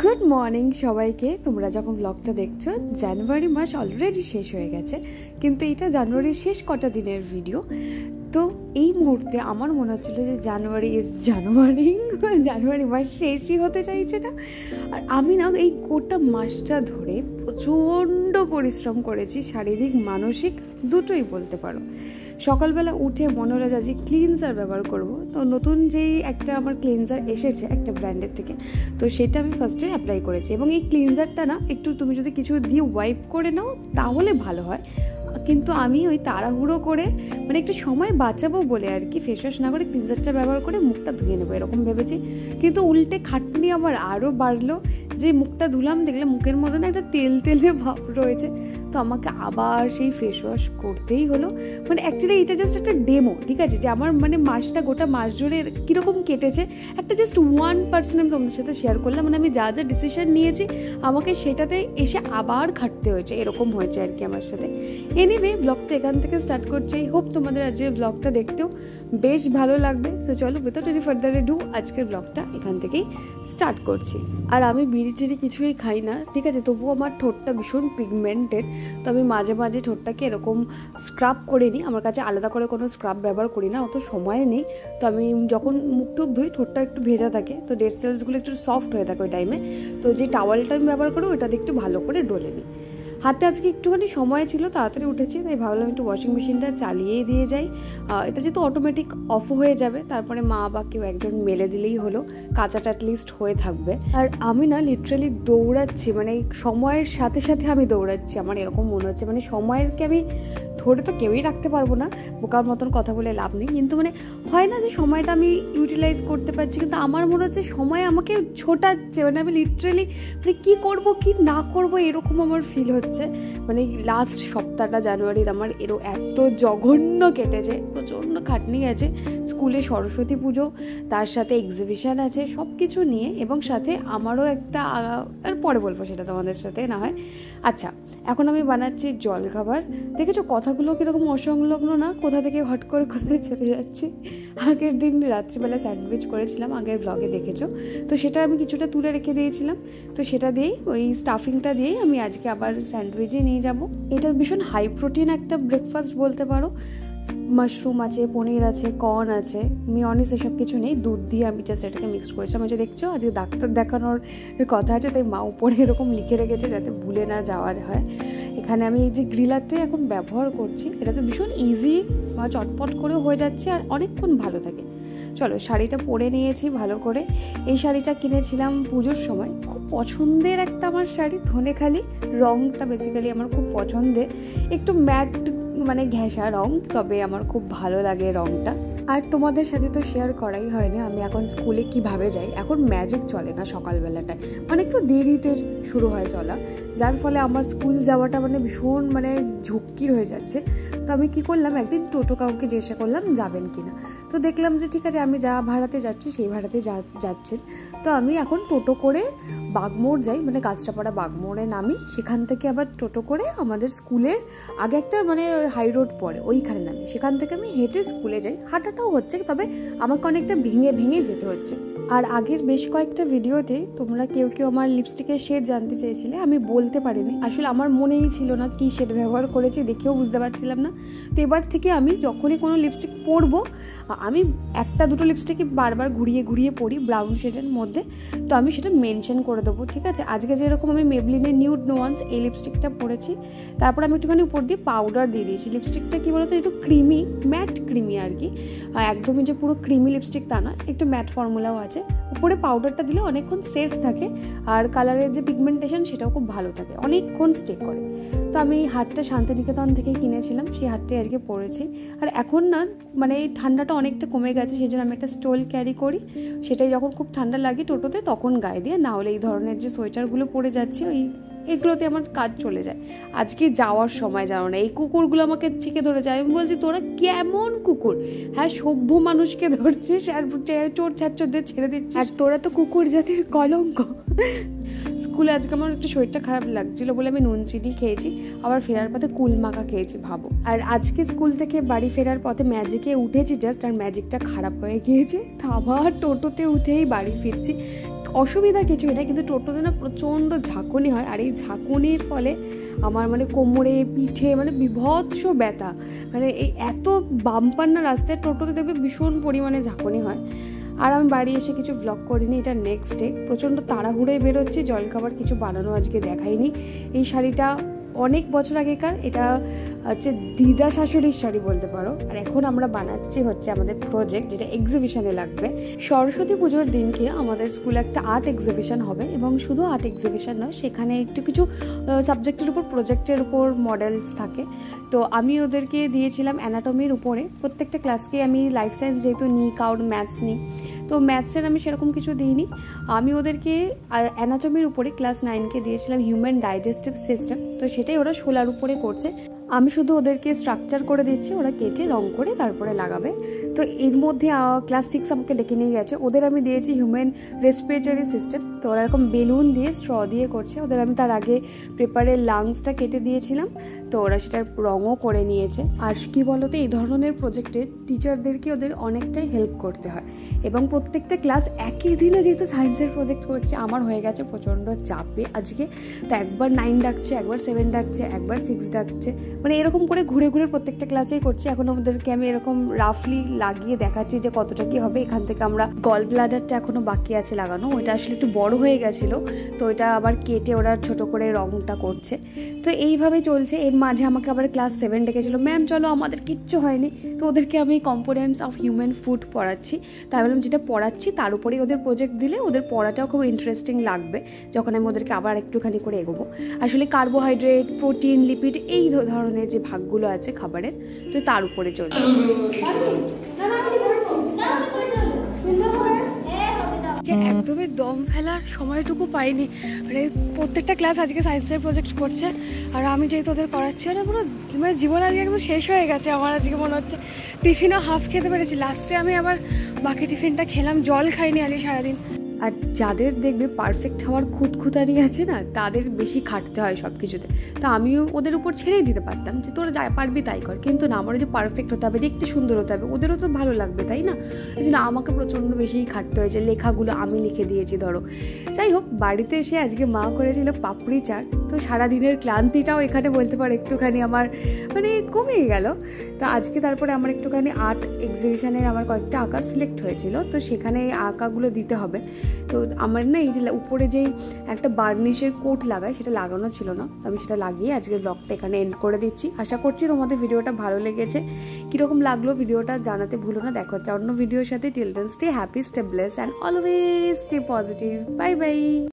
Good morning সবাইকে। তোমরা যখন ব্লগটা দেখছো জানুয়ারি মাস অলরেডি শেষ হয়ে গেছে, কিন্তু এটা জানুয়ারির শেষ কটা দিনের ভিডিও। তো এই মুহূর্তে আমার মনে হচ্ছিলো যে জানুয়ারি মাস শেষই হতে চাইছে না। আর আমি না এই গোটা মাসটা ধরে প্রচণ্ড পরিশ্রম করেছি, শারীরিক মানসিক দুটোই বলতে পারো। সকালবেলা উঠে মনে হলো যে ক্লিনজার ব্যবহার করব। তো নতুন যেই একটা আমার ক্লিনজার এসেছে একটা ব্র্যান্ডের থেকে, তো সেটা আমি ফার্স্টে অ্যাপ্লাই করেছি। এবং এই ক্লিনজারটা না একটু তুমি যদি কিছু দিয়ে ওয়াইপ করে নাও তাহলে ভালো হয়, কিন্তু আমি ওই তাড়াহুড়ো করে মানে একটু সময় বাঁচাবো বলে আর কি ফেস ওয়াশ না করে ক্লিনজারটা ব্যবহার করে মুখটা ধুয়ে নেবো এরকম ভেবেছি। কিন্তু উল্টে খাটনি আমার আরও বাড়লো, যে মুখটা ধুলাম দেখলাম মুখের মধ্যে না একটা তেল তেলে ভাব রয়েছে। তো আমাকে আবার সেই ফেস ওয়াশ করতেই হলো। মানে অ্যাকচুয়ালি এটা জাস্ট একটা ডেমো, ঠিক আছে, যে আমার মানে মাসটা গোটা মাস জুড়ে কীরকম কেটেছে একটা জাস্ট 1% আমি তোমাদের সাথে শেয়ার করলাম। মানে আমি যা যা ডিসিশন নিয়েছি আমাকে সেটাতে এসে আবার খাটতে হয়েছে, এরকম হয়েছে আর কি আমার সাথে। এনিওয়ে ব্লগটা এখান থেকে স্টার্ট করছি। হোপ তোমাদের আজকের ব্লগটা দেখতেও বেশ ভালো লাগবে। সো চলো উইদাউট এনি ফার্দার এডু আজকের ব্লগটা এখান থেকেই স্টার্ট করছি। আর আমি বিড়ি টিড়ি কিছুই খাই না, ঠিক আছে, তবুও আমার ঠোঁটটা ভীষণ পিগমেন্টেড। তো আমি মাঝে মাঝে ঠোঁটটাকে এরকম স্ক্রাব করে নিই। আমার কাছে আলাদা করে কোনো স্ক্রাব ব্যবহার করি না, অত সময় নেই। তো আমি যখন মুখ টুক ধুই ঠোঁটটা একটু ভেজা থাকে, তো ডেড সেলসগুলো একটু সফট হয়ে থাকে ওই টাইমে। তো যে টাওয়ালটা আমি ব্যবহার করি ওটাতে একটু ভালো করে ডলে নিই। হাতে আজকে একটুখানি সময় ছিল, তাড়াতাড়ি উঠেছি, তাই ভাবলাম একটু ওয়াশিং মেশিনটা চালিয়েই দিয়ে যাই। এটা যেহেতু অটোমেটিক অফ হয়ে যাবে, তারপরে মা বা কেউ একজন মেলে দিলেই হলো, কাঁচাটা অ্যাটলিস্ট হয়ে থাকবে। আর আমি না লিটারালি দৌড়াচ্ছি, মানে সময়ের সাথে সাথে আমি দৌড়াচ্ছি। আমার এরকম মনে হচ্ছে মানে সময়কে আমি ধরে তো কেউই রাখতে পারবো না, বোকার মতন কথা বলে লাভ নেই, কিন্তু মানে হয় না যে সময়টা আমি ইউটিলাইজ করতে পারছি, কিন্তু আমার মনে হচ্ছে সময় আমাকে ছোটাচ্ছে। মানে আমি লিটারালি মানে কী করবো কি না করবো এরকম আমার ফিল হচ্ছে। মানে লাস্ট সপ্তাহটা জানুয়ারির আমার এত জঘন্য কেটেছে, প্রচণ্ড খাটনি আছে। স্কুলে সরস্বতী পুজো, তার সাথে এক্সিবিশন আছে, সব কিছু নিয়ে, এবং সাথে আমারও একটা আর পরে বলবো সেটা তোমাদের সাথে না হয়। আচ্ছা, এখন আমি বানাচ্ছি জলখাবার। দেখেছো কথাগুলো কীরকম অসংলগ্ন না, কোথা থেকে হট করে কোথায় চলে যাচ্ছে। আগের দিন রাত্রিবেলা স্যান্ডউইচ করেছিলাম, আগের ব্লগে দেখেছো, তো সেটা আমি কিছুটা তুলে রেখে দিয়েছিলাম। তো সেটা দিয়েই ওই স্টাফিংটা দিয়েই আমি আজকে আবার স্যান্ডউইচে নিয়ে যাব। এটা ভীষণ হাই প্রোটিন একটা ব্রেকফাস্ট বলতে পারো। মাশরুম আছে, পনির আছে, কর্ন আছে, মিওনিস এসব কিছু নেই, দুধ দিয়ে আমি জাস্ট এটাকে মিক্সড করেছিলাম। যে দেখছো আজকে ডাক্তার দেখানোর কথা আছে, তাই মা উপরে এরকম লিখে রেখেছে যাতে ভুলে না যাওয়া হয়। এখানে আমি এই যে গ্রিলারটাই এখন ব্যবহার করছি, এটা তো ভীষণ ইজি, চটপট করেও হয়ে যাচ্ছে আর অনেকক্ষণ ভালো থাকে। চলো শাড়িটা পরে নিয়েছি ভালো করে। এই শাড়িটা কিনেছিলাম পুজোর সময়, খুব পছন্দের একটা আমার শাড়ি, ধনেখালি রঙটা বেসিক্যালি আমার খুব পছন্দের, একটু ম্যাট মানে ঘেঁষা রং, তবে আমার খুব ভালো লাগে রংটা। আর তোমাদের সাথে তো শেয়ার করাই হয়নি আমি এখন স্কুলে কিভাবে যাই। এখন ম্যাজিক চলে না সকালবেলাটায়, মানে একটু দেরিতে শুরু হয় চলা, যার ফলে আমার স্কুল যাওয়াটা মানে ভীষণ মানে ঝুঁকির হয়ে যাচ্ছে। তো আমি কি করলাম, একদিন টোটো কাউকে জিজ্ঞাসা করলাম যাবেন কিনা। তো দেখলাম যে ঠিক আছে আমি যা ভাড়াতে যাচ্ছি সেই ভাড়াতে যাচ্ছেন। তো আমি এখন টোটো করে বাগমোড় যাই, মানে কাঁচরাপাড়া বাগমোড়ে নামি, সেখান থেকে আবার টোটো করে আমাদের স্কুলের আগে একটা মানে হাই রোড পড়ে ওইখানে নামি, সেখান থেকে আমি হেঁটে স্কুলে যাই। হাঁটাটাও হচ্ছে, তবে আমাকে অনেকটা ভেঙে ভেঙে যেতে হচ্ছে। আর আগের বেশ কয়েকটা ভিডিওতে তোমরা কেউ আমার লিপস্টিকের শেড জানতে চেয়েছিলে, আমি বলতে পারিনি, আসলে আমার মনেই ছিল না কী শেড ব্যবহার করেছি, দেখেও বুঝতে পারছিলাম না। তো এবার থেকে আমি যখনই কোনো লিপস্টিক পরবো, আমি একটা দুটো লিপস্টিকই বারবার ঘুরিয়ে ঘুরিয়ে পরি ব্রাউন শেডের মধ্যে, তো আমি সেটা মেনশন করে দেবো, ঠিক আছে। আজকে যেরকম আমি মেবলিনের নিউড নোয়ান্স এই লিপস্টিকটা পরেছি, তারপর আমি একটুখানি উপর দিয়ে পাউডার দিয়ে দিয়েছি। লিপস্টিকটা কী বলতো, একটু ক্রিমি, ম্যাট ক্রিমি আর কি, একদমই যে পুরো ক্রিমি লিপস্টিক তা না, একটু ম্যাট ফর্মুলাও আছে। উপরে পাউডারটা দিলে অনেকক্ষণ সেট থাকে, আর কালারের যে পিগমেন্টেশন সেটাও খুব ভালো থাকে, অনেকক্ষণ স্টে করে। তো আমি এই হারটা শান্তিনিকেতন থেকে কিনেছিলাম, সেই হারটাই আজকে পরেছি। আর এখন না মানে এই ঠান্ডাটা অনেকটা কমে গেছে, সেই জন্য আমি একটা স্টোল ক্যারি করি, সেটাই যখন খুব ঠান্ডা লাগে টোটোতে তখন গায়ে দিয়ে, না হলে এই ধরনের যে সোয়েটারগুলো পরে যাচ্ছি এগুলোতে আমার কাজ চলে যায়। আজকে যাওয়ার সময় জানো না এই কুকুরগুলো আমাকে চেকে ধরে যায়, আমি বলছি তোরা কেমন কুকুর, হ্যাঁ সভ্য মানুষকে ধরছিস আর চোর ছাত্রদের ছেড়ে দিচ্ছিস, আর তোরা তো কুকুর জাতির কলঙ্ক। স্কুলে আজকে আমার একটু শরীরটা খারাপ লাগছিল বলে আমি নুন চিনি খেয়েছি, আবার ফেরার পথে কুল মাখা খেয়েছি ভাবো। আর আজকে স্কুল থেকে বাড়ি ফেরার পথে ম্যাজিকে উঠেছি জাস্ট, আর ম্যাজিকটা খারাপ হয়ে গিয়েছে, তো আবার টোটোতে উঠেই বাড়ি ফিরছি। অসুবিধা কিছুই না, কিন্তু টোটোতে না প্রচণ্ড ঝাঁকুনি হয়, আর এই ঝাঁকুনির ফলে আমার মানে কোমরে পিঠে মানে বিভৎস ব্যথা, মানে এই এত বাম্পার না রাস্তায়, টোটোতে দেখবে ভীষণ পরিমাণে ঝাঁকুনি হয়। আর আমি বাড়ি এসে কিছু ভ্লগ করিনি, এটা নেক্সট ডে, প্রচণ্ড তাড়াহুড়োয় বেরোচ্ছি, জলখাবার কিছু বানানো আজকে দেখাইনি। এই শাড়িটা অনেক বছর আগেকার, এটা হচ্ছে দিদা শাশুড়ির শাড়ি বলতে পারো। আর এখন আমরা বানাচ্ছি হচ্ছে আমাদের প্রজেক্ট, যেটা এক্সিবিশনে লাগবে। সরস্বতী পুজোর দিনকে আমাদের স্কুলে একটা আর্ট এক্সিবিশন হবে, এবং শুধু আর্ট এক্সিবিশন নয়, সেখানে একটু কিছু সাবজেক্টের উপর প্রজেক্টের উপর মডেলস থাকে। তো আমি ওদেরকে দিয়েছিলাম অ্যানাটমির উপরে, প্রত্যেকটা ক্লাসকে আমি লাইফ সায়েন্স যেহেতু নিই, কারোর ম্যাথস নিই, তো ম্যাথসের আমি সেরকম কিছু দিইনি। আমি ওদেরকে অ্যানাটমির উপরে ক্লাস 9কে দিয়েছিলাম হিউম্যান ডাইজেস্টিভ সিস্টেম, তো সেটাই ওরা 16 উপরে করছে। আমি শুধু ওদেরকে স্ট্রাকচার করে দিচ্ছি, ওরা কেটে রং করে তারপরে লাগাবে। তো এর মধ্যে ক্লাস 6 আমাকে ডেকে নিয়ে গেছে, ওদের আমি দিয়েছি হিউম্যান রেসপিরেটরি সিস্টেম। তো ওরা এরকম বেলুন দিয়ে স্ট্র দিয়ে করছে। ওদের আমি তার আগে পেপারের লাংসটা কেটে দিয়েছিলাম, তো ওরা সেটা রঙও করে নিয়েছে। আর কি বলতো, এই ধরনের প্রজেক্টে টিচারদেরকে ওদের অনেকটাই হেল্প করতে হয়, এবং প্রত্যেকটা ক্লাস একই দিনে যেহেতু সায়েন্সের প্রজেক্ট করছে, আমার হয়ে গেছে প্রচণ্ড চাপে আজকে। তো একবার 9 ডাকছে, একবার 7 ডাকছে, একবার 6 ডাকছে, মানে এরকম করে ঘুরে ঘুরে প্রত্যেকটা ক্লাসেই করছি। এখন আমাদেরকে আমি এরকম রাফলি লাগিয়ে দেখাচ্ছি যে কতটা কি হবে। এখান থেকে আমরা গল ব্লাডারটা এখনো বাকি আছে লাগানো, ওইটা আসলে একটু বড় হয়ে গেছিলো, তো ওইটা আবার কেটে ওরা ছোট করে রংটা করছে। তো এইভাবে চলছে। এর মাঝে আমাকে আবার ক্লাস 7 ডেকেছিল, ম্যাম চলো, আমাদের কিচ্ছু হয়নি। তো ওদেরকে আমি কম্পোনেন্টস অফ হিউম্যান ফুড পড়াচ্ছি। তাই বললাম যেটা পড়াচ্ছি তার উপরেই ওদের প্রজেক্ট দিলে ওদের পড়াটাও খুব ইন্টারেস্টিং লাগবে, যখন আমি ওদেরকে আবার একটুখানি করে এগোবো। আসলে কার্বোহাইড্রেট, প্রোটিন, লিপিড, এই ধরনের যে ভাগগুলো আছে খাবারের, তো তার উপরে চলছে। একদমই দম ফেলার সময়টুকু পাইনি, মানে প্রত্যেকটা ক্লাস আজকে সায়েন্সের প্রজেক্ট করছে, আর আমি যেহেতু ওদের করাচ্ছি, আর পুরো মানে জীবন আজকে একদম শেষ হয়ে গেছে আমার। আজকে মনে হচ্ছে টিফিনও হাফ খেতে পেরেছি, লাস্টে আমি আবার বাকি টিফিনটা খেলাম, জল খাইনি আজকে সারাদিন। আর যাদের দেখবে পারফেক্ট হওয়ার খুঁতখুঁতানি আছে না, তাদের বেশি খাটতে হয় সব কিছুতে। তো আমিও ওদের উপর ছেড়েই দিতে পারতাম যে তোরা যা পারবি তাই কর, কিন্তু না, আমার যে পারফেক্ট হতে হবে, দেখতে সুন্দর হতে হবে, ওদেরও তো ভালো লাগবে, তাই না? এই জন্য আমাকে প্রচণ্ড বেশিই খাটতে হয়েছে। লেখাগুলো আমি লিখে দিয়েছি ধরো। যাই হোক, বাড়িতে এসে আজকে মা করেছিল পাপড়ি চাট, তো সারাদিনের ক্লান্তিটাও এখানে বলতে পারো একটুখানি আমার মানে কমে গেল। তো আজকে তারপরে আমার একটুখানি আর্ট এক্সিবিশনের আমার কয়েকটা আঁকা সিলেক্ট হয়েছিল, তো সেখানে এই আঁকাগুলো দিতে হবে। তো আমার না এই যে উপরে যেই একটা বার্নিশের কোট লাগায়, সেটা লাগানো ছিল না, আমি সেটা লাগিয়ে আজকে ব্লগটা এখানে এন্ড করে দিচ্ছি। আশা করছি তোমাদের ভিডিওটা ভালো লেগেছে। কীরকম লাগলো ভিডিওটা জানাতে ভুলো না। দেখা হচ্ছে অন্য ভিডিওর সাথে। Till then stay happy, stay blessed and always stay positive. Bye by.